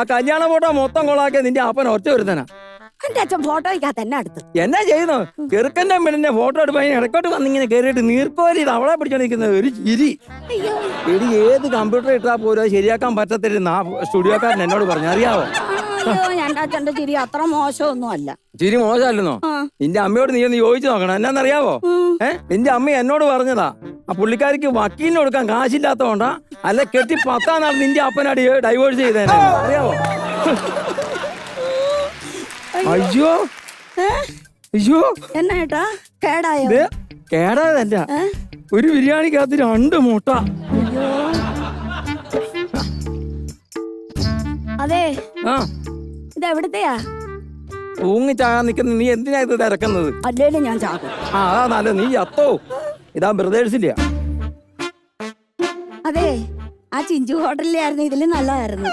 ആ കല്യാണ ഫോട്ടോ മൊത്തം കൊളാക്കിയ നിന്റെ അപ്പൻ ഒറ്റ ഒരുത്തനാ. എന്റെ അച്ഛൻ ഫോട്ടോയ്ക്കകത്ത് തന്നെ അടുത്ത് എന്നാ ചെയ്യുന്നു? ചെറുക്കന്റെ പെണ്ണിന്റെ ഫോട്ടോ എടുപ്പ് ഇടക്കോട്ട് വന്നിങ്ങനെ കയറിയിട്ട് നീർക്കോലി അവളെ പിടിച്ചോണ്ടിരിക്കുന്നത് ഒരു ചിരി. എടി ഏത് കമ്പ്യൂട്ടർ ഇട്ടാ പോലും ശരിയാക്കാൻ പറ്റത്തില്ല സ്റ്റുഡിയോക്കാരൻ എന്നോട് പറഞ്ഞു, അറിയാവോ? എന്റെ അച്ഛന്റെ ചിരി അത്ര മോശമൊന്നും അല്ല. ചിരി മോശമല്ലെന്നോ? നിന്റെ അമ്മയോട് നീ ഒന്ന് ചോദിച്ചു നോക്കണം. എന്നാന്നറിയാവോ? നിന്റെ അമ്മ എന്നോട് പറഞ്ഞതാ ആ പുള്ളിക്കാരിക്ക് വക്കീലിന് കൊടുക്കാൻ കാശില്ലാത്തതുകൊണ്ടാ, അല്ല കെട്ടി 10 നാൾ നിന്റെ അപ്പനാടി ഡൈവേഴ്സ് ചെയ്തേനെ, അറിയാവോ? അയ്യോ അയ്യോ എന്നാ കേടായോ? കേടായതല്ല, ഒരു ബിരിയാണിക്കകത്ത് 2 മുട്ട. അതെ ഇതെവിടത്തെയാ? തൂങ്ങിച്ചാകാൻ നിൽക്കുന്ന നീ എന്തിനാ ഇത് തിരക്കുന്നത്? അല്ലേലും ഞാൻ ചാകും. അതാ നല്ല നീ അത്തോ. ഇതാ ബ്രദേഴ്സില്ല. അതെ ആ ചിഞ്ചു ഹോട്ടലിലായിരുന്നു ഇതിലും നല്ലതായിരുന്നു.